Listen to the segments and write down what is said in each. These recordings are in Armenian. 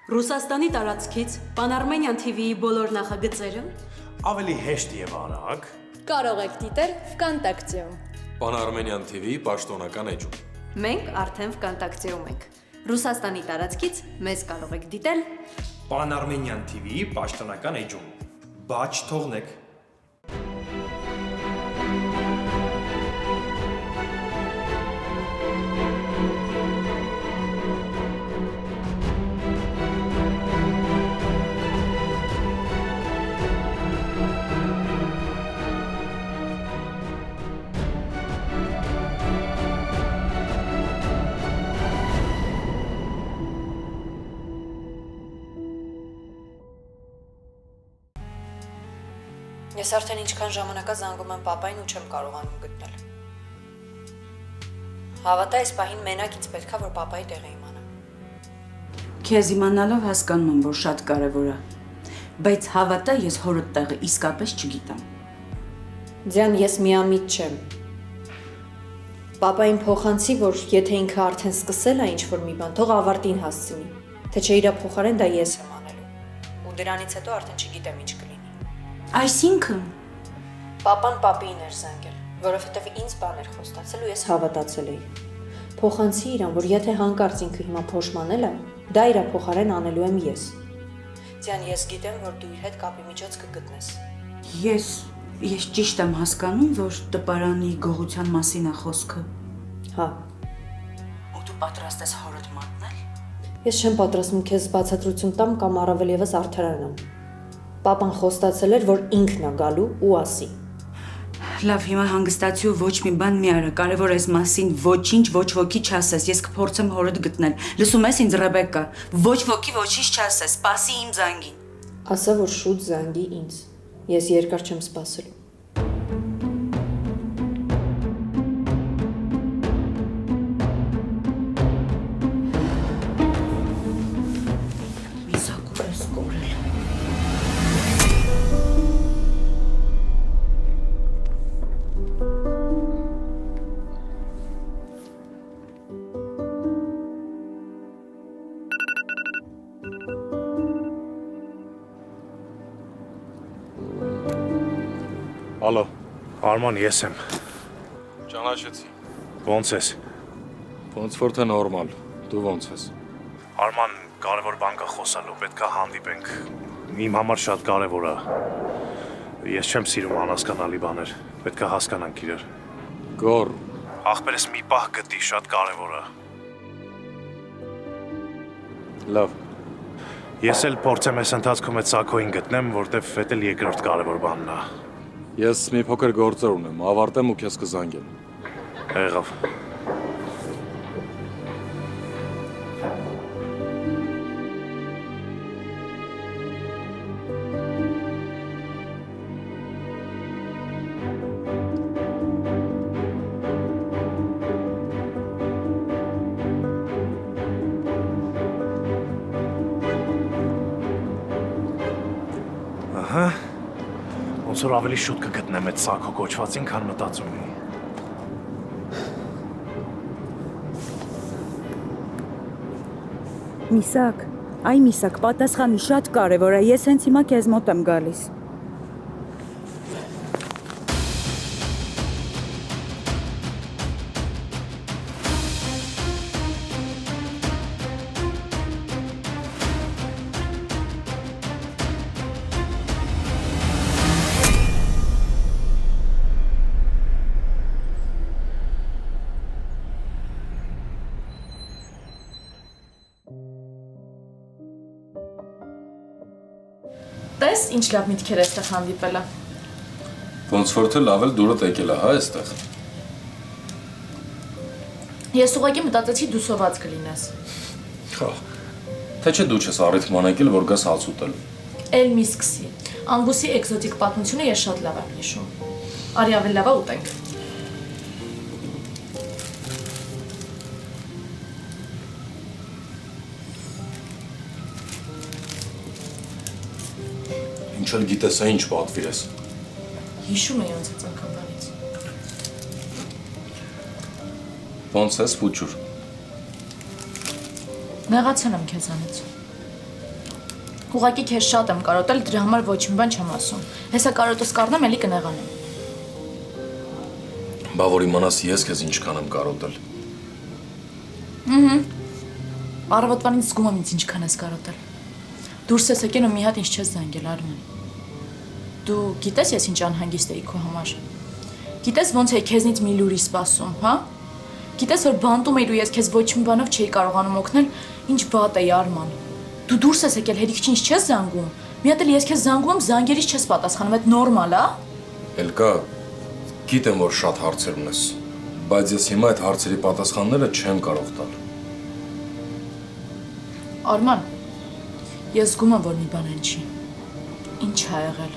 Ռուսաստանի տարածքից Pan-Armenian TV-ի բոլոր նախագծերը ավելի հեշտ եւ արագ կարող եք դիտել Վկանտակտեում։ Pan-Armenian TV պաշտոնական էջում։ մենք արդեն Վկանտակտեում ենք։ Ռուսաստանի տարածքից մեզ կարող եք դիտել Pan-Armenian TV-ի պաշտոնական էջում։ Բաչ թողնեք։ Ես արդեն ինչքան ժամանակա զանգում եմ պապային ու չեմ կարողանում գտնել։ Հավատա, այս պահին մենակ ինձ պետքա, որ պապայի տեղը իմանամ։ Քեզ իմանալով հասկանում եմ, որ շատ կարևոր է, բայց հավատա, ես հորդ տեղը իսկապես չգիտեմ։ Ձյան, ես միամիտ չեմ։ Պապային փոխանցի, որ եթե ինքը արդեն սկսել է ինչ-որ մի բան, թող ավարտին հասցնի, թե չէ իրա փոխարեն դա ես եմ անելու։ Ու դրանից հետո արդեն չգիտեմ ինչ կլինի։ Այսինքն Պապան պապին էր զանգել, որովհետև ինձ բան էր խոստացել ու ես հավատացել էի։ Փոխանցի իրան, որ եթե հանկարծ ինքը հիմա փոշմանել է, դա իրա փոխարեն անելու եմ ես։ Ձյան, ես գիտեմ, որ դու իր հետ կապի միջոց կգտնես։ Ես ճիշտ եմ հասկանում, որ տպարանի գողության մասին է խոսքը։ Հա։ Ու դու պատրաստ ես հորդ մատնել։ Ես չեմ պատրաստվում քեզ բացատրություն տամ կամ առավել եւս արդարանամ։ Պապան խոստացել էր, որ ինքն է գալու ու ասի։ Լավ, հիմա հանգստացի ու ոչ մի բան մի արա, կարևոր այս մասին ոչինչ ոչ ոքի չասես, ես կփորձեմ հորդ գտնել։ Լսում ես ինձ, Ռեբեկա, ոչ ոքի ոչինչ չասես, սպասի իմ զանգին։ Ասա, որ շուտ զանգի ինձ։ Ես երկար չեմ սպասելու։ Ալո, Արման, ես եմ։ Ճանաչեցի։ Ոնց ես։ Ոնց որ թե նորմալ։ Դու ոնց ես։ Արման, կարևոր բան կա խոսալու, պետքա հանդիպենք։ Իմ համար շատ կարևոր է։ Ես չեմ սիրում անհասկանալի բաներ։ Պետքա հասկանանք իրար։ Գոր։ Ախպերս մի պահ գտի, շատ կարևոր է։ Լավ։ Ես էլ փորձեմ այս ընթացքում այդ Սակոին գտնեմ, որտեվ դա էլ երկրորդ կարևոր բանն է։ Ես մի փոքր գործեր ունեմ, ավարտեմ ու քեզ կզանգեմ։ Եղավ։ Ահա։ Ոնց որ ավելի շուտ կգտնեմ այդ Սակո կոչվածին, քան մտածում էի։ Միսակ, պատասխանի շատ կարևոր է, ես հենց հիմա քեզ մոտ եմ գալիս։ Տես ինչ լավ միտքեր էստեղ հանդիպելը։ Ոնց որ թե լավ էլ դուրդ եկել է, հա, այստեղ։ Ես ուղղակի մտածեցի դու սոված կլինես։ Հա։ Թե չէ դու չես առիթ մանեկել, որ գաս հաց ուտել։ Էլ մի սկսի։ Անգուսի էկզոտիկ պատմությունը ես շատ լավ եմ հիշում։ Արի ավելի լավա ուտենք։ Ինչ էլ գիտես, ինչ պատվիրես։ Հիշում էի անցած անգամվանից։ Ոնց ես, Փուչուր։ Նեղացել եմ քեզանից։ Ուղղակի քեզ շատ եմ կարոտել, դրա համար ոչ մի բան չեմ ասում։ Հեսա կարոտս կառնեմ, էլի կնեղանեմ։ Բա որ իմանաս ես քեզ ինչքան եմ կարոտել։ Առավոտվանից զգում եմ ինձ ինչքան ես կարոտել։ Դուրս ես եկել ու մի հատ ինձ չես զանգել, Արմեն։ Դու գիտես ես ինչ անհանգիստ էի քո համար։ Գիտես ոնց էի քեզնից մի լուրի սպասում, հա։ Գիտես որ բանտում էիր ու ես քեզ ոչ մի բանով չէի կարողանում օգնել, ինչ վատ էի, Արման։ Դու դուրս ես եկել, հերիք չի ինձ չես զանգում։ Մի հատ էլ ես քեզ զանգում եմ, զանգերից չես պատասխանում, այդ նորմալ է։ Էլկա, գիտեմ որ շատ հարցեր ունես, բայց ես հիմա այդ հարցերի պատասխանները չեմ կարող տալ։ Արման, ես զգում եմ, որ մի բան են չի։ Ինչ ա եղել։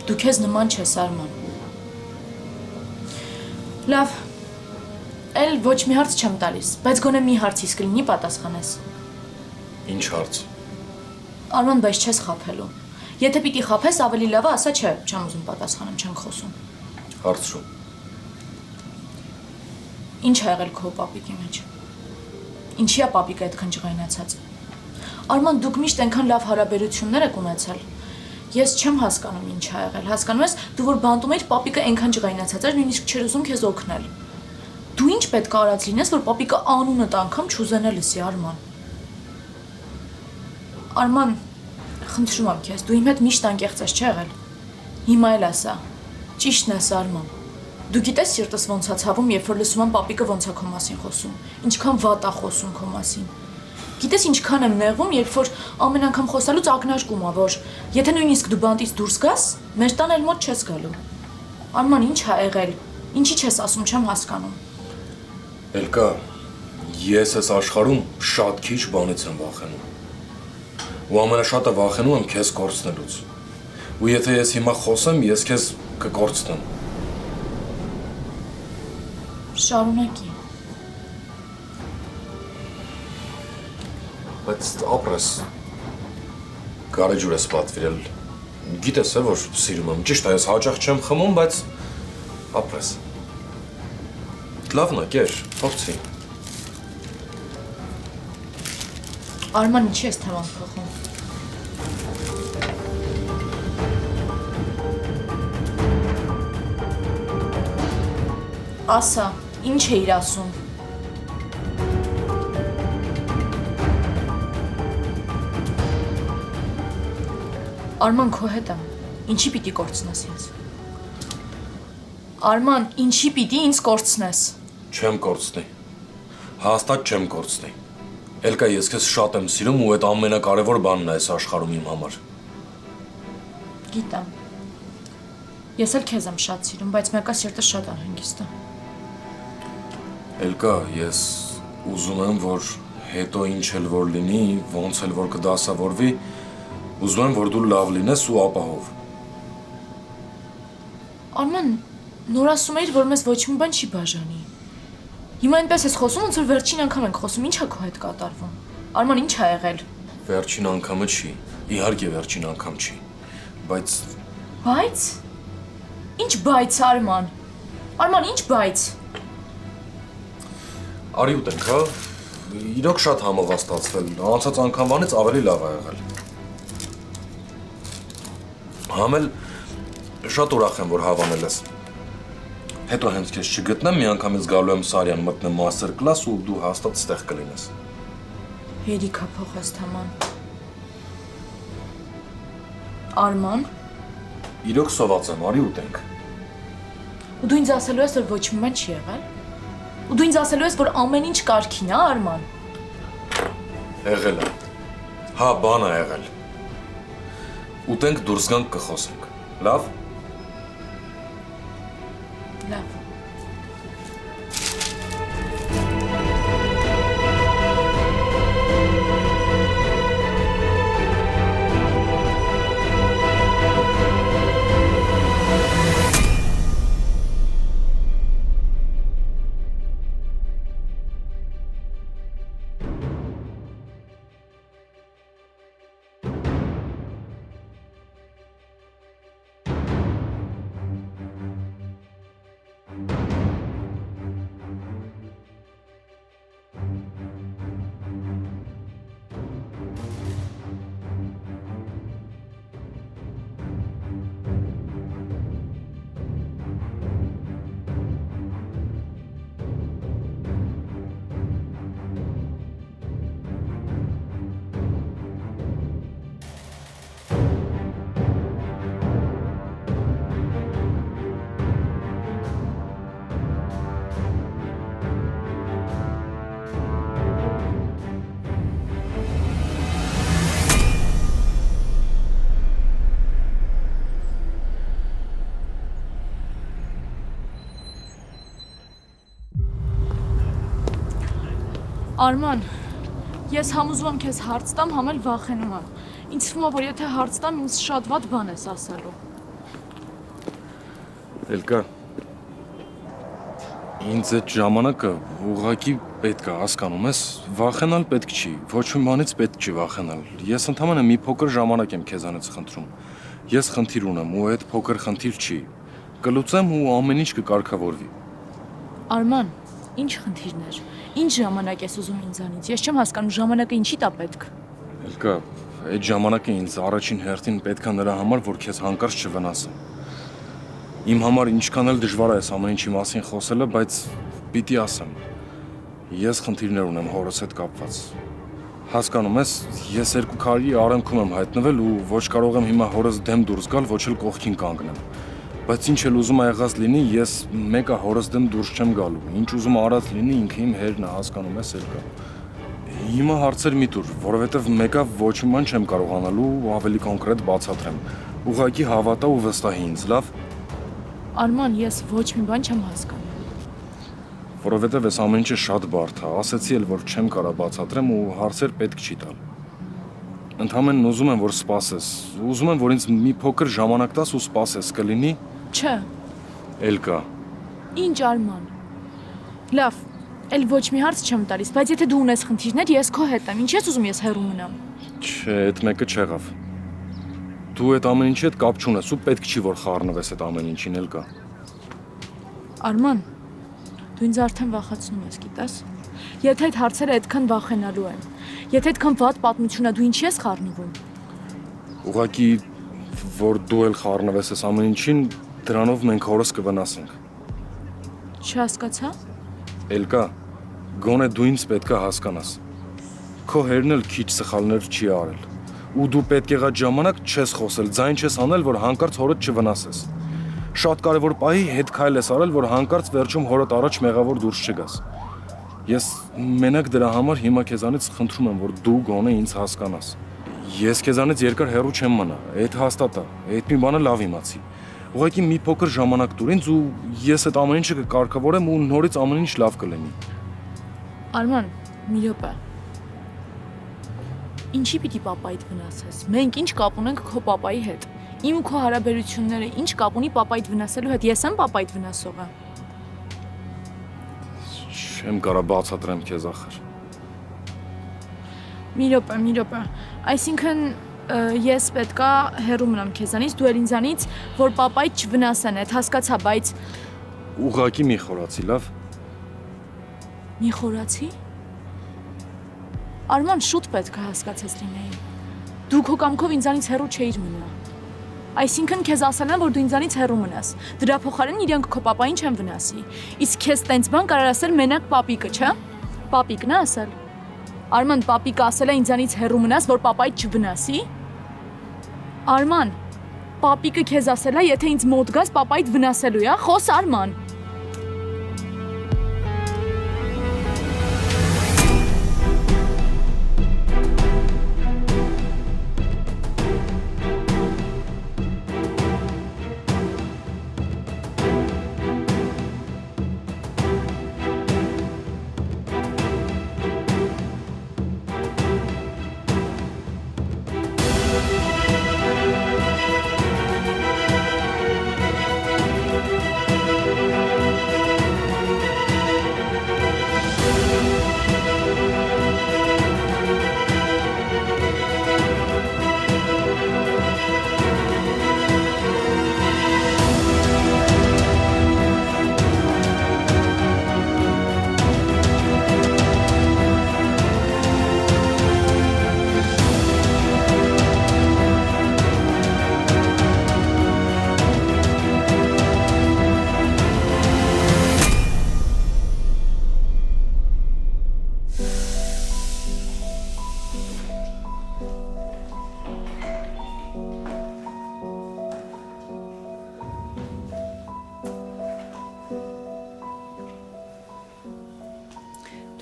Դու քեզ նման չես, Արման։ Լավ, էլ ոչ մի հարց չեմ տալիս, բայց գոնե մի հարցիս կլինի պատասխանես։ Ինչ հարց։ Արման, բայց չես խաբելու։ Եթե պիտի խաբես, ավելի լավ է, ասա չէ, չեմ ուզում պատասխանեմ, չեմ խոսում։ Հարց շո։ Ինչ ա եղել քո պապիկի մեջ։ Ինչի է պապիկը այդքան ջղայնացած։ Արման, դուք միշտ այնքան լավ հարաբերություններ եք ունեցել։ Ես չեմ հասկանում ինչ ա եղել։ Հասկանում ես, դու որ բանտում էիր, պապիկը այնքան ջղայնացած էր, նույնիսկ չէր ուզում քեզ օգնել։ Դու ինչ պետք է արած լինես, որ պապիկը անունդ անգամ չուզենա լսի, Արման։ Արման, խնդրում եմ քեզ, դու իմ հետ միշտ անկեղծ ես, չէ՞ եղել։ Հիմա էլ ասա։ Ճիշտն ես, Արման։ Դու գիտես սիրտս ոնց է ցավում, երբ որ լսում եմ պապիկը ոնց է քո մասին խոսում։ Ինչքան վատ է խոսում քո մասին։ Գիտես ինչքան եմ նեղվում, երբ որ ամեն անգամ խոսալուց ակնարկում ա, որ եթե նույնիսկ դու բանտից դուրս գաս, մեր տան էլ մոտ չես գալու։ Արման, ինչ ա եղել։ Ինչի չես ասում, չեմ հասկանում։ Էլկա, ես այս աշխարհում շատ քիչ բանից եմ վախենում։ Ու ամենաշատը վախենում եմ քեզ կորցնելուց։ Ու եթե ես հիմա խոսեմ, ես քեզ կկորցնեմ։ Շարունակի։ Բայց ապրես։ Գարեջուր ես պատվիրել։ Գիտես է, որ սիրում եմ։ Ճիշտ է, ես հաճախ չեմ խմում, բայց ապրես։ Լավն է, կեր, փորձի։ Արման, ինչի ես թեման փոխում։ Ասա, ինչ էիր ասում։ Արման, քո հետ եմ։ Ինչի պիտի կորցնես ինձ։ Արման, ինչի պիտի ինձ կորցնես։ Չեմ կորցնի։ Հաստատ չեմ կորցնի։ Էլկա, ես քեզ շատ եմ սիրում ու այդ ամենակարևոր բանն է այս աշխարհում իմ համար։ Գիտեմ։ Ես էլ քեզ եմ շատ սիրում, բայց մեկը սիրտը շատ անհանգիստ է։ Էլկա, ես ուզում եմ, որ հետո ինչ էլ որ լինի, ոնց էլ որ կդասավորվի, ուզում եմ, որ դու լավ լինես ու ապահով։ Արման, նոր ասում էիր, որ մեզ ոչ մի բան չի բաժանի։ Հիմա այնպես ես խոսում, ոնց որ վերջին անգամ ենք խոսում, ի՞նչ է քո հետ կատարվում։ Արման, ինչ ա եղել։ Վերջին անգամը չի, իհարկե վերջին անգամ չի, բայց… Բայց… Ինչ բայց, Արման։ Արման, ինչ բայց։ Արի ուտենք, հա։ Իրոք շատ համովաստացվել, անցած անգամվանից ավելի լավ ա եղել։ Համել շատ ուրախ եմ, որ հավանել ես։ Հետո հենց քեզ չգտնեմ, միանգամից գալու եմ Սարյան մտնեմ մաստեր կլաս ու դու հաստատ ստեղ կլինես։ Հերիքա փոխես թաման։ Արման։ Իրոք սոված եմ, արի ուտենք։ Ու դու ինձ ասելու ես, որ ոչ մի բան չի եղել։ Ու դու ինձ ասելու ես, որ ամեն ինչ կարգին է, Արման։ Եղել է։ Հա, բան ա եղել։ Ուտենք դուրս գանք կխոսենք։ Լավ։ Լավ։ Արման, ես համոզում եմ քեզ հարց տամ, համ էլ վախենում եմ։ Ինձ թվում է, որ եթե հարց տամ, ինձ շատ վատ բան ես ասելու։ Էլկա, ինձ այդ ժամանակը ուղղակի պետք է, հասկանում ես, վախենալ պետք չի, ոչ մի բանից պետք չի վախենալ։ Ես ընդհանրապես մի փոքր ժամանակ եմ քեզանից խնդրում։ Ես խնդիր ունեմ ու այդ փոքր խնդիր չի։ Կլուծեմ ու ամեն ինչ կկարգավորվի։ Արման, ինչ խնդիրներ, ինչ ժամանակ ես ուզում ինձանից, ես չեմ հասկանում ժամանակը ինչի տա պետք։ Էլկա, այդ ժամանակը ինձ առաջին հերթին պետք է նրա համար, որ քեզ հանկարծ չվնասեմ։ Իմ համար ինչքան էլ դժվար է այս ամեն ինչի մասին խոսելը, բայց պիտի ասեմ։ Ես խնդիրներ ունեմ հորս հետ կապված։ Հասկանում ես, ես երկու քարի արեմքում եմ հայտնվել ու ոչ կարող եմ հիմա հորս դեմ դուրս գալ, ոչ էլ կողքին կանգնեմ։ Բայց ինչ էլ ուզում ա եղած լինի, ես մեկը հորս դեմ դուրս չեմ գալու։ Ինչ ուզում արած լինի, ինքը իմ հերն է, հասկանում ես, Էլկա։ Հիմա հարցեր մի տուր, որովհետև մեկը ոչ մի բան չեմ կարող անելու ու ավելի կոնկրետ բացատրեմ։ Ուղղակի հավատա ու վստահի ինձ, լավ։ Արման, ես ոչ մի բան չեմ հասկանում։ Որովհետև այս ամեն ինչը շատ բարդ է, ասեցի էլ, որ չեմ կարող բացատրեմ ու հարցեր պետք չի տալ։ Ընդհանրապես ուզում եմ, որ սպասես։ Ուզում եմ, որ ինձ մի փոքր ժամանակ տաս ու սպասես, կլինի։ Չէ։ Էլկա։ Ինչ Արման։ Լավ, էլ ոչ մի հարց չեմ տալիս, բայց եթե դու ունես խնդիրներ, ես քո հետ եմ։ Ինչ ես ուզում ես հեռու մնամ։ Չէ, այդ մեկը չեղավ։ Դու այդ ամեն ինչի հետ կապ չունես ու պետք չի որ խառնվես այդ ամեն ինչին, Էլկա։ Արման, դու ինձ արդեն վախեցնում ես, գիտես։ Եթե այդ հարցերը այդքան վախենալու են, եթե այդքան վատ պատմություն է, դու ինչի ես խառնվում։ Ուղղակի որ դու էլ խառնվես այս ամեն ինչին, դրանով մենք հորս կվնասենք։ Չհասկացա։ Էլկա, գոնե դու ինձ պետք է հասկանաս։ Քո հերն էլ քիչ սխալներ չի արել։ Ու դու պետք եղած ժամանակ չես խոսել, ձայն չես անել, որ հանկարծ հորդ չվնասես։ Շատ կարևոր պահի հետ քայլ ես արել, որ հանկարծ վերջում հորդ առաջ մեղավոր դուրս չգաս։ Ես մենակ դրա համար հիմա քեզանից խնդրում եմ, որ դու գոնե ինձ հասկանաս։ Ես քեզանից երկար հեռու չեմ մնա, այդ հաստատ է, այդ մի բանը լավ իմացի։ Ուղղակի մի փոքր ժամանակ տուր ինձ ու ես այդ ամեն ինչը կկարգավորեմ ու նորից ամեն ինչ լավ կլինի։ Արման, մի րոպե։ Ինչի պիտի պապայիդ վնասես։ Մենք ինչ կապ ունենք քո պապայի հետ։ Իմ ու քո հարաբերությունները ինչ կապ ունի պապայիդ վնասելու հետ։ Ես եմ պապայիդ վնասողը։ Չեմ կարող բացատրեմ քեզ ախր։ Մի րոպե։ Այսինքն ես պետքա հեռու մնամ քեզանից, դու էլ ինձանից, որ պապայիդ չվնասեն, այդ հասկացա, բայց Ուղղակի մի խորացի, լավ։ մի խորացի։ Արման, շուտ պետք է հասկացես լինեի։ Դու քո կամքով ինձանից հեռու չէիր մնա։ Այսինքն քեզ ասել եմ, որ դու ինձանից հեռու մնաս։ Դրա փոխարեն իրենք քո պապային չեն վնասի։ Իսկ քեզ տենց բան կարող ասել մենակ պապիկը, չէ՞։ Պապիկն է ասել։ Արման, պապիկը ասել է ինձանից հեռու մնաս, որ պապայիդ չվնասի։ Արման, պապիկը քեզ ասել է, եթե ինձ մոտ գաս, պապայիդ վնասելու է, խոս Արման։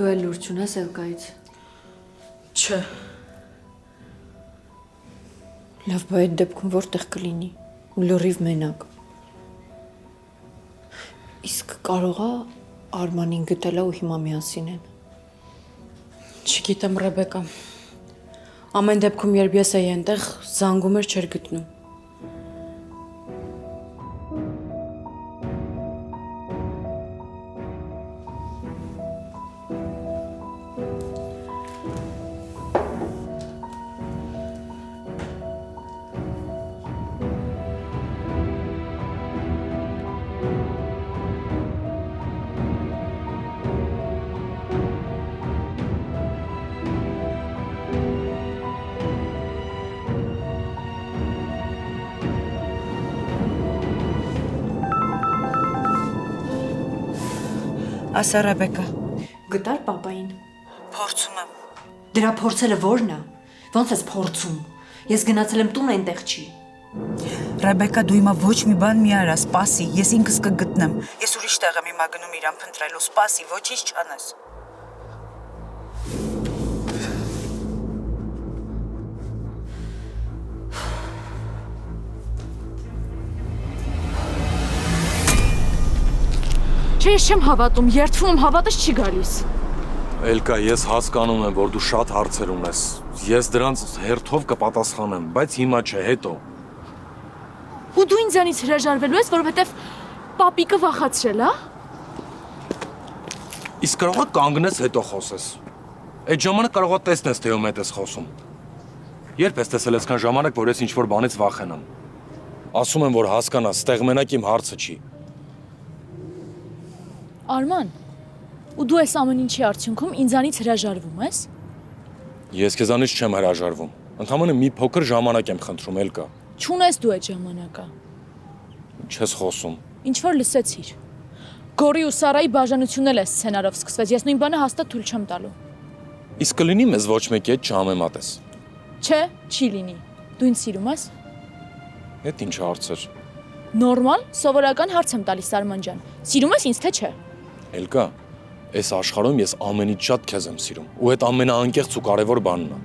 Դու էլ լուր չունես Էլկայից։ Չէ։ Լավ, բայց այդ դեպքում որտեղ կլինի։ Լրիվ մենակ։ Իսկ կարողա Արմանին գտելա ու հիմա միասին են։ Չգիտեմ, Ռեբեկա։ Ամեն դեպքում, երբ ես էի այնտեղ, զանգում էր չէր գտնում։ Ասա Ռեբեկա, Գտար պապային։ փորձում եմ։ Դրա փորձելը ո՞րն է։ Ոնց ես փորձում։ Ես գնացել եմ տուն այնտեղ չի։ Ռեբեկա, դու հիմա ոչ մի բան մի արա, սպասի, ես ինքս կգտնեմ։ Ես ուրիշ տեղ եմ հիմա գնում իրան փնտրելու, սպասի, ոչինչ չանես։ Չէ, ես չեմ հավատում, երդվում եմ, հավատս չի գալիս։ Էլկա, ես հասկանում եմ, որ դու շատ հարցեր ունես։ Ես դրանց հերթով կպատասխանեմ, բայց հիմա չէ, հետո։ Ու դու ինձանից հրաժարվելու ես, որովհետև պապիկը վախացրել, հա։ Իսկ կարողա կանգնես հետո խոսես։ Այդ ժամանակ կարողա տեսնես, թե ում հետ ես խոսում։ Երբ ես տեսել այսքան ժամանակ, որ ես ինչ-որ բանից վախենամ։ Ասում եմ, որ հասկանաս, ստեղ մենակ իմ հարցը չի։ Արման, ու դու այս ամեն ինչի արդյունքում ինձանից հրաժարվում ես։ Ես քեզանից չեմ հրաժարվում։ Ընդհանրապես մի փոքր ժամանակ եմ խնդրում, Էլկա։ Չունես դու այդ ժամանակը։ Ինչ ես խոսում։ Ինչ որ լսեցիր։ Գորի ու Սարայի բաժանությունն էլ է սցենարով սկսվեց։ Ես նույն բանը հաստատ թույլ չեմ տալու։ Իսկ կլինի մեզ ոչ մեկի հետ չհամեմատես։ Չէ, չի լինի։ Դու ինձ սիրում ես։ Էդ ինչ հարցեր։ Նորմալ, սովորական հարց եմ տալիս Արման ջան։ Սիրում ես ինձ թե չէ։ Էլկա, այս աշխարհում ես ամենից շատ քեզ եմ սիրում, ու այդ ամենաանկեղծ ու կարևոր բանն է։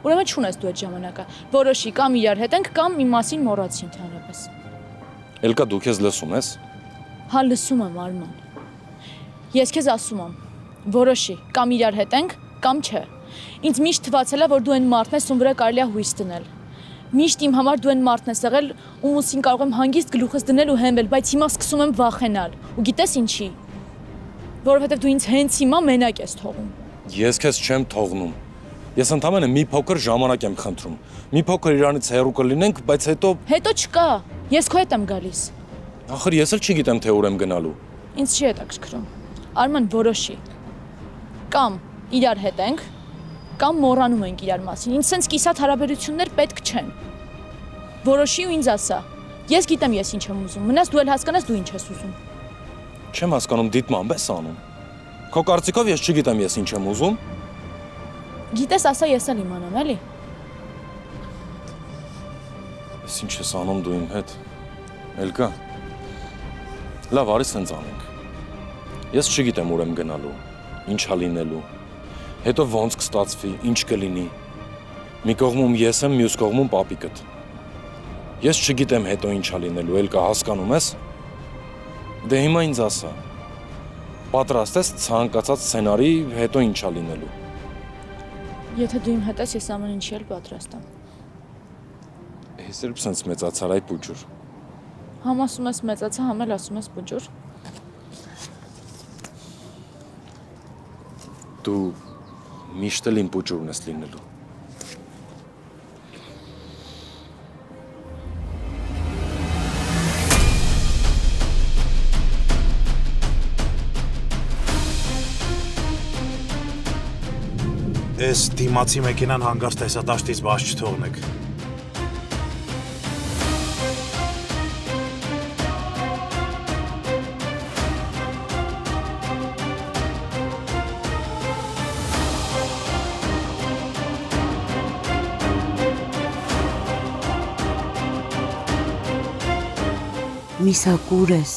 Ուրեմն չունես դու այդ ժամանակը։ Որոշի կամ իրար հետ ենք, կամ իմ մասին մոռացի ընդհանրապես։ Էլկա, դու քեզ լսում ես։ Հա լսում եմ Արման։ Ես քեզ ասում եմ, որոշի կամ իրար հետ ենք, կամ չէ։ Ինձ միշտ թվացել է, որ դու այն մարդն ես, ում վրա կարելի է հույս դնել։ Միշտ իմ համար դու այն մարդն ես եղել, ում ուսին կարող եմ հանգիստ գլուխս դնել ու հենվել, բայց հիմա սկսում եմ վախենալ։ Ու գիտես ինչի։ Որովհետև դու ինձ հենց հիմա մենակ ես թողում։ Ես քեզ չեմ թողնում։ Ես ընդհանրապես մի փոքր ժամանակ եմ խնդրում։ Մի փոքր իրանից հեռու կլինենք, բայց հետո Հետո չկա։ Ես քո հետ եմ գալիս։ ախր ես էլ չգիտեմ թե ուր եմ գնալու։ Ինձ չի հետաքրքրում։ Արման, որոշի։ Կամ իրար հետ ենք, կամ մոռանում ենք իրար մասին։ Ինձ սենց կիսատ հարաբերություններ պետք չեն։ Որոշի ու ինձ ասա։ Ես գիտեմ ես ինչ եմ ուզում։ Մնաս դու էլ հասկանաս դու ինչ ես ուզում։ Չեմ հասկանում դիտմամբ ես անում։ Քո կարծիքով ես չգիտեմ ես ինչ եմ ուզում։ Գիտես, ասա ես էլ իմանամ, էլի։ Ես ինչ ես անում դու իմ հետ։ Էլկա։ Լավ, արի սենց անենք։ Ես չգիտեմ ուր եմ գնալու, ինչա լինելու։ Հետո ոնց կստացվի, ինչ կլինի։ Մի կողմում ես եմ, մյուս կողմում պապիկդ։ Ես չգիտեմ հետո ինչա լինելու, Էլկա, հասկանում ես։ Դե հիմա ինձ ասա։ Պատրաստ ես ցանկացած սցենարի հետո ինչա լինելու։ Եթե դու իմ հետ ես, ես ամեն ինչի էլ պատրաստ եմ։ Ես երբ սենց մեծացար այ պուջուր։ Համ ասում ես մեծացա, համ էլ ասում ես բուջուր։ Դու միշտ էլ իմ պուջուրն ես լինելու։ Այս դիմացի մեքենան հանգարց տեսադաշտից բաց չթողնեք։ Միսակուր ես։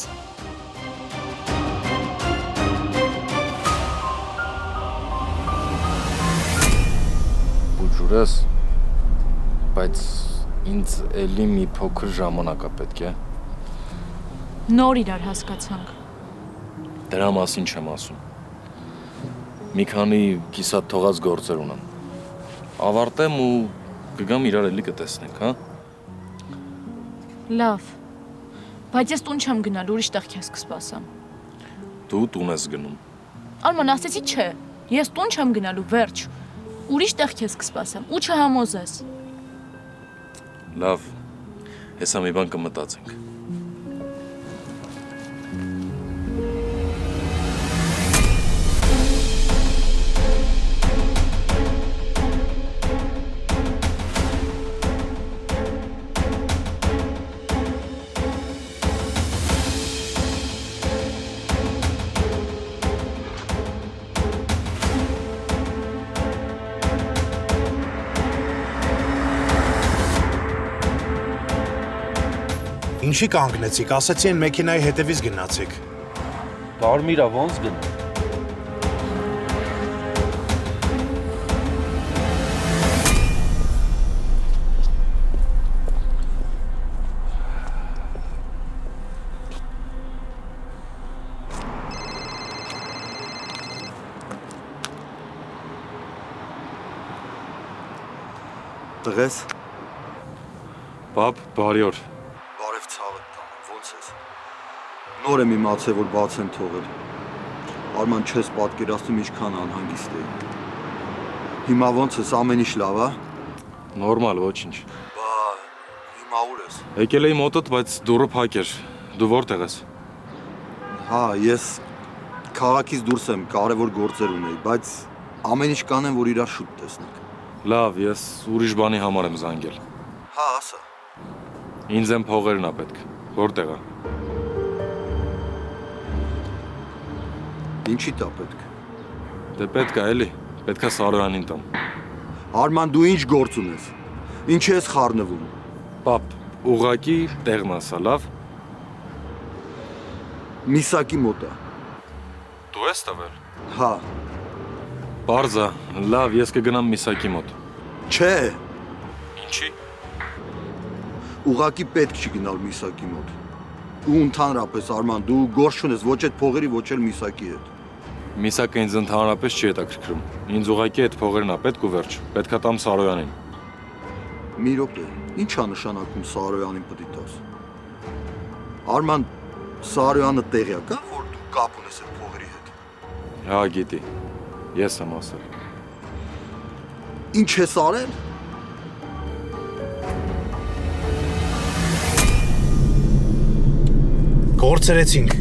Պուջուր ես, բայց ինձ էլի մի փոքր ժամանակ է պետք է։ Նոր իրար հասկացանք։ Դրա մասին չեմ ասում։ Մի քանի կիսատ թողած գործեր ունեմ։ Ավարտեմ ու կգամ իրար էլի կտեսնենք, հա։ Լավ։ Բայց ես տուն չեմ գնալ, ուրիշ տեղ քեզ կսպասեմ։ Դու տուն ես գնում։ Արման, ասեցի չէ։ Ես տուն չեմ գնալու, վերջ։ Ուրիշ տեղ քեզ կսպասեմ, ու չհամոզես։ Լավ։ Հեսա մի բան կմտածենք։ Ինչի կանգնեցիք, ասացի են մեքենայի հետևից գնացիք։ Կարմիրա ոնց գնա։ Տղես, Պապ, բարի օր։ բարև ցավը տան, ոնց ես։ Նոր եմ իմացել, որ բաց են թողել։ Արման չես պատկերացնում ինչքան անհանգիստ էի։ Հիմա ոնց ես, ամեն ինչ լավ, հա։ Նորմալ, ոչինչ։ Բա հիմա ուր ես։ Եկել էի մոտդ, բայց դուռը փակ էր։ Դու որտեղ ես։ Հա, ես քաղաքից դուրս եմ, կարևոր գործեր ունեի, բայց ամեն ինչ կանեմ, որ իրար շուտ տեսնենք։ Լավ, ես ուրիշ բանի համար եմ զանգել։ Հա, ասա։ Ինձ եմ փողերն ա պետք։ Որտեղ է։ Ինչի տա պետք։ Դե պետք է էլի, պետք է Սարոյանին տամ։ Արման, դու ինչ գործ ունես։ Ինչի ես խառնվում։ Պապ, ուղակի տեղն ասա, լավ։ Միսակի մոտ է։ Դու ես տվել։ Հա, Պարզա, լավ, ես կգնամ Միսակի մոտ։ չէ, Ինչի։ ուղակի պետք չի գնալ Միսակի մոտ։ Ու ընդհանրապես Արման, դու գործ չունես ոչ այդ փողերի, ոչ էլ Միսակի հետ։ Միսակը ինձ ընդհանրապես չի հետաքրքրում։ Ինձ ուղակի այդ փողերն ա պետք ու վերջ։ Պետք է տամ Սարոյանին։ Մի րոպե, ի՞նչ ա նշանակում Սարոյանին պետք է տաս։ Արման, Սարոյանը տեղյակ է, որ դու կապ ունես այդ փողերի հետ։ Հա, գիտի։ Ես եմ ասել։ Ինչ ես արել։ Գործերեցինք։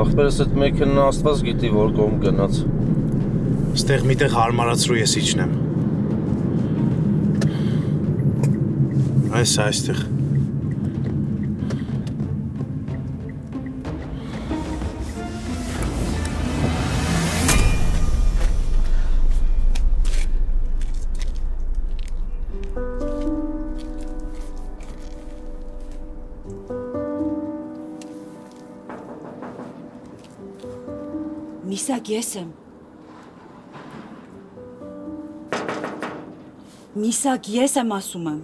Ախպերս այդ մեքենան աստված գիտի որ կողմ գնաց։ Ստեղ միտեղ հարմարացրու ես իջնեմ։ Այստեղ։ Միսակ, ես եմ։ Միսակ, ես եմ ասում եմ։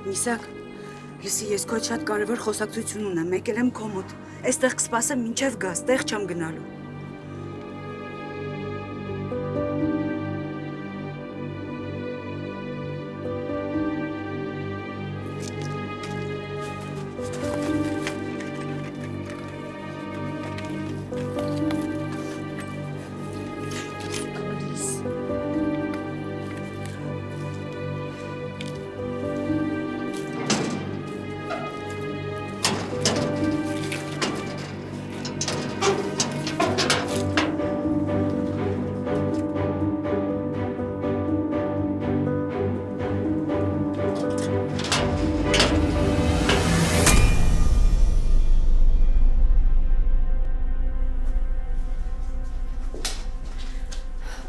Միսակ, լսի, ես քո շատ կարևոր խոսակցություն ունեմ, եկել եմ քո մոտ։ Այստեղ կսպասեմ մինչև գաս, տեղ չեմ գնալու։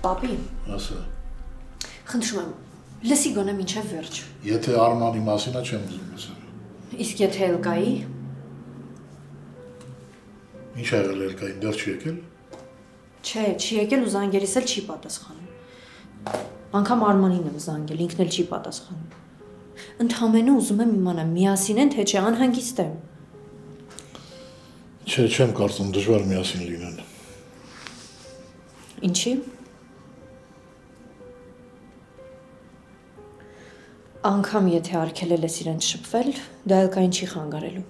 Պապի, Ասա, խնդրում եմ, լսի գոնե մինչև վերջ։ եթե Արմանի մասին է չեմ ուզում լսել։ Իսկ եթե Էլկայի, Ինչ ա եղել Էլկային, դեռ չի եկել։ չէ, չի եկել ու զանգերիս էլ չի պատասխանում։ Անգամ Արմանին եմ զանգել, ինքն էլ չի պատասխանում։ Ընդհանրապես ուզում եմ իմանալ, միասին են թե չէ, անհանգիստ եմ։ Չէ, չեմ կարծում դժվար միասին լինեն։ Ինչի՞։ Անկամ եթե արգելել ես իրենց շփվել, դա էլ կային չի խանգարելու։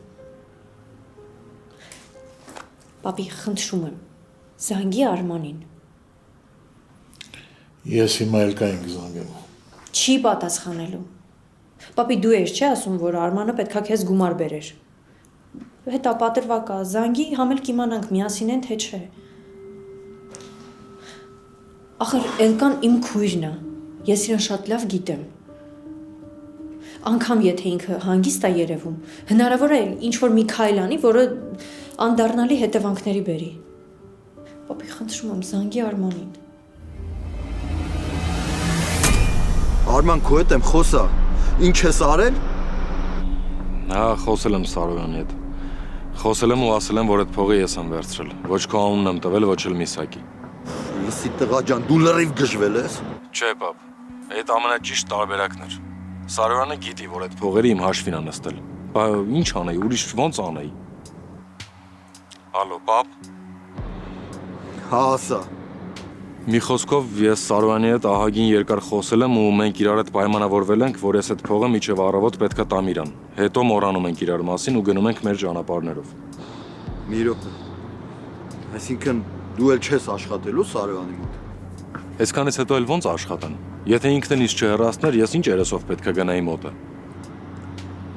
Պապի, խնդրում եմ, զանգի Արմանին։ Ես հիմա էլ կային կզանգեմ։ Չի պատասխանելու։ Պապի, դու ես չէ ասում, որ Արմանը պետքա քեզ գումար բերեր։ Հետապատրվակ է, զանգի, համ էլ կիմանանք միասին են թե չէ։ Ախր Էլկան իմ քույրն է։ Ես իրեն շատ լավ գիտեմ։ Անկամ եթե ինքը հանգիստ է երևում, հնարավոր է ինչ-որ մի քայլ անի, որը անդառնալի հետևանքների բերի։ Պապի, խնդրում եմ, զանգի Արմանին։ Արման, քո հետ եմ խոսա։ Ինչ ես արել։ Հա, խոսել եմ Սարոյանի հետ։ Խոսել եմ ու ասել եմ, որ այդ փողը ես եմ վերցրել։ Ոչ քո անունն եմ տվել, ոչ էլ Միսակի։ Իսի տղա ջան, դու լրիվ գժվել ես։ Չէ, պապ։ Այդ ամենաճիշտ տարբերակն էր։ Սարոյանը գիտի, որ այդ փողերը իմ հաշվին է նստել։ Բա ինչ անեի, ուրիշ ոնց անեի։ Ալո, պապ։ Հա, ասա։ Մի խոսքով ես Սարոյանի հետ ահագին երկար խոսել եմ ու մենք իրար հետ պայմանավորվել ենք, որ ես այդ փողը մինչև առավոտ պետքա տամ իրան։ Հետո մոռանում ենք իրար մասին ու գնում ենք մեր ճանապարհներով։ Մի րոպե։ Այսինքն դու էլ չես աշխատելու Սարոյանի մոտ։ Այսքանից հետո էլ ոնց աշխատան։ Եթե ինքն ինձ չհեռացներ, ես ինչ երեսով պետքա գնայի մոտը։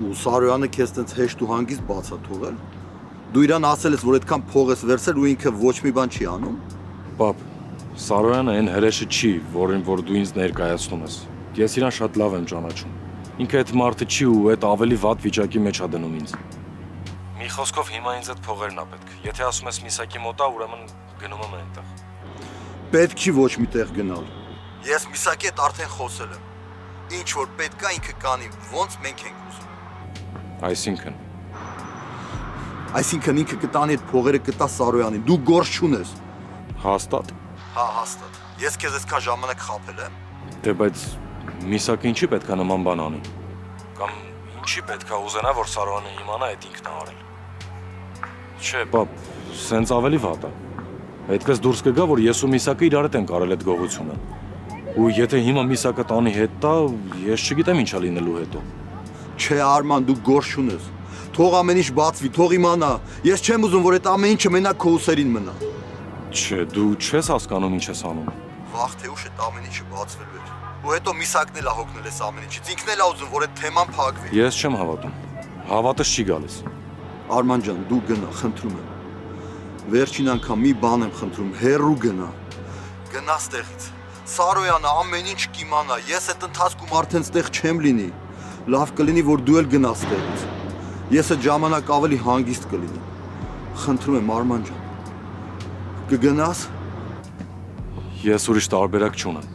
Ու Սարոյանը քեզ տենց հեշտ ու հանգիստ բացա թողել։ Դու իրան ասել ես, որ այդքան փող ես վերցրել ու ինքը ոչ մի բան չի անում։ Պապ, Սարոյանը այն հրեշը չի, որին որ դու ինձ ներկայացնում ես։ Ես իրան շատ լավ եմ ճանաչում։ Ինքը այդ մարդը չի ու այդ ավելի վատ վիճակի մեջ է դնում ինձ։ Մի խոսքով հիմա ինձ այդ փողերն ա պետք։ Եթե ասում ես Միսակի մոտ է, ուրեմն գնում եմ այնտեղ։ Պետք չի ոչ միտեղ գնալ։ Ես Միսակի հետ արդեն խոսել եմ։ Ինչ որ պետք է ինքը կանի, ոնց մենք ենք ուզում։ Այսինքն ինքը կտանի այդ փողերը կտա Սարոյանին։ Դու գործ չունես։ Հաստատ։ Հա, հաստատ։ Ես քեզ այսքան ժամանակ խաբել եմ։ Դե բայց Միսակը ինչի պետքա նման բան անի։ Կամ ինչի պետքա ուզենա, որ Սարոյանը իմանա այդ ինքն է արել։ Չէ, պապ, սենց ավելի վատ է։ Այդպես դուրս կգա, որ ես ու Միսակը իրար հետ ենք արել այդ գողությունը։ Ու եթե հիմա Միսակը տանի հետ տա, ես չգիտեմ ինչա լինելու հետո։ Չէ, Արման, դու գործ չունես։ Թող ամեն ինչ բացվի, թող իմանա։ Ես չեմ ուզում, որ այդ ամեն ինչը մենակ քո ուսերին մնա։ Չէ, դու չես հասկանում ինչ ես անում։ Վաղ թե ուշ այդ ամեն ինչը բացվելու էր։ Ու հետո Միսակն էլ է հոգնել այս ամեն ինչից։ Ինքն էլ է ուզում, որ այդ թեման փակվի։ Ես չեմ հավատում։ Հավատս չի գալիս։ Արման ջան, դու գնա, խնդրում եմ։ Վերջին անգամ մի բան եմ խնդրում, հեռու գնա։ Գնա ստեղից։ Սարոյանը ամեն ինչ կիմանա։ Ես այդ ընթացքում արդեն ստեղ չեմ լինի։ Լավ կլինի, որ դու էլ գնաս ստեղից։ Ես այդ ժամանակ ավելի հանգիստ կլինի։ Խնդրում եմ, Արման ջան։ Կգնաս։ Ես ուրիշ տարբերակ չունեմ։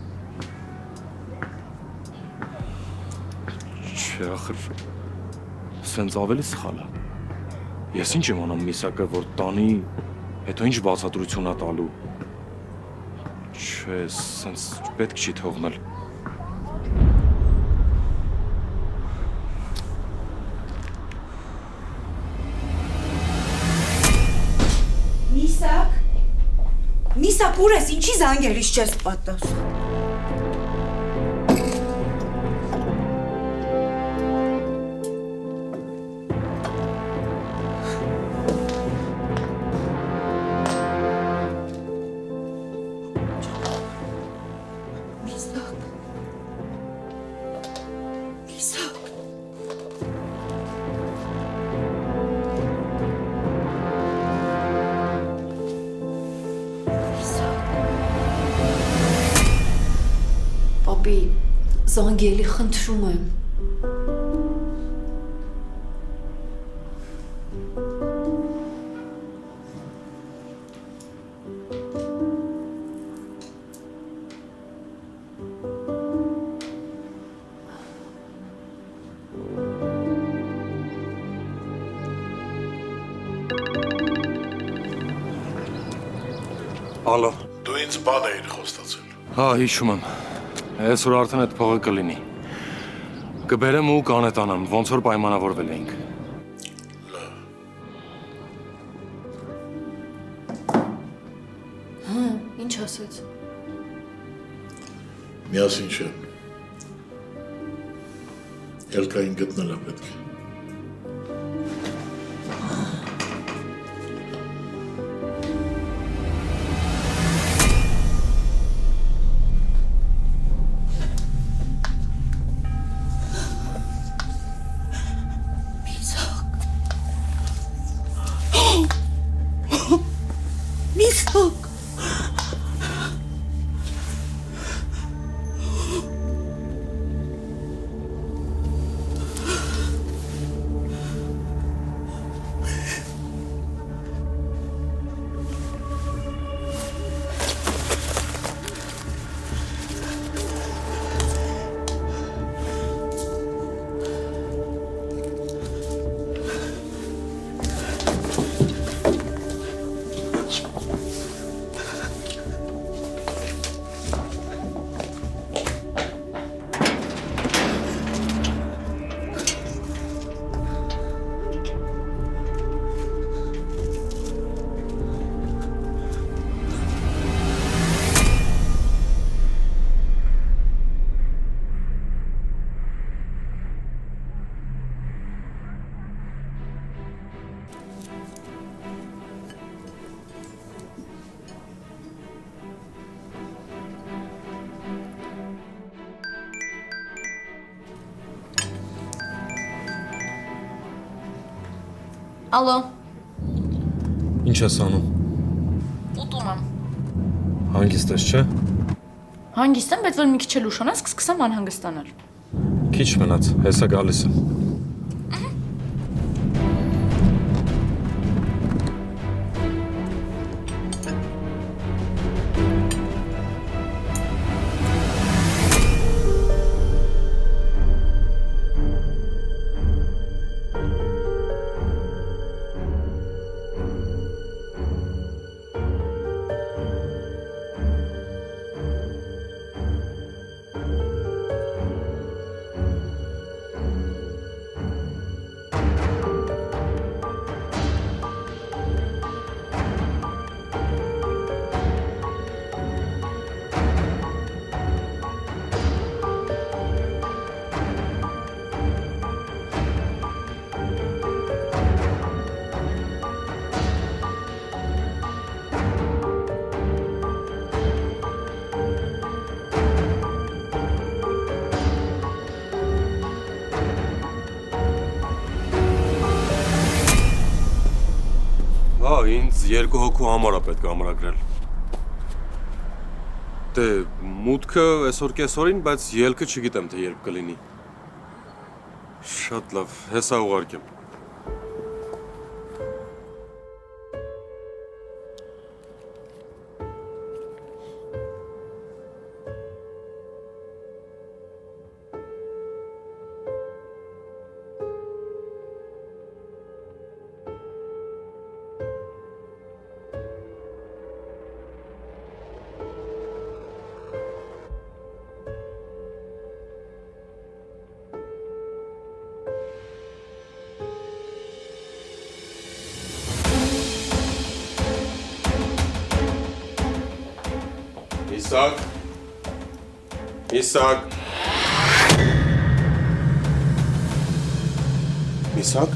Չէ, ախր սենց ավելի սխալ է։ Ես ինչ իմանամ Միսակը, որ տանի, հետո ինչ բացատրություն է տալու։ Չէ, սենց պետք չի թողնել։ Միսակ, ուր ես, ինչի զանգերից չես պատասխանում։ Պապի, զանգի էլի, խնդրում եմ։ Ալո։ Դու ինձ բան էիր խոստացել։ Հա, հիշում եմ։ Այսօր արդեն այդ փողը կլինի։ Կբերեմ ու կանետանամ, ոնց որ պայմանավորվել էինք։ Ինչ ասեց։ Միասին չէ։ Էլկային գտնել է պետք։ Միսոկ։ Ալո, Ինչ ես անում։ ուտում եմ։ Հանգիստ ես, չէ։ Հանգիստ եմ, բայց որ մի քիչ էլ ուշանաս, կսկսեմ անհանգստանալ։ Քիչ մնաց, հեսա գալիս եմ։ Հա, ինձ երկու հոգու համար է պետք ամրագրել։ Դե, մուտքը այսօր կեսօրին, բայց ելքը չգիտեմ, թե երբ կլինի։ Շատ լավ, հեսա ուղարկեմ։ Իսակ, Իսակ, Իսակ,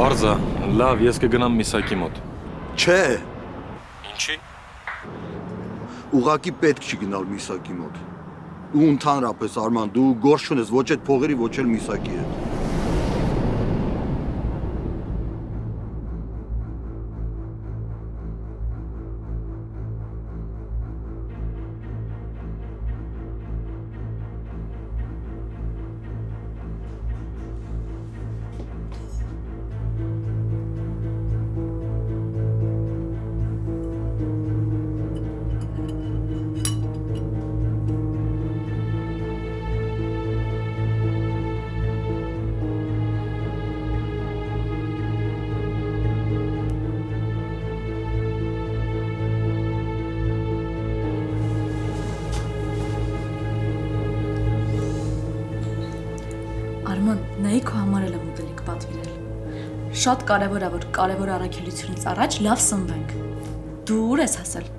Պարզա, լավ, ես կգնամ Միսակի մոտ։ Չէ, Ինչի։ ուղակի պետք չի գնալ Միսակի մոտ։ Դու ընդհանրապես Արման, դու գործ չունես ոչ այդ փողերի, ոչ էլ Միսակի հետ։ Արման, նայի քո համար էլ եմ ուտելիք պատվիրել։ Շատ կարևոր է, որ կարևոր առաքելությունից առաջ լավ սնվենք։ Դու ուր ես հասել։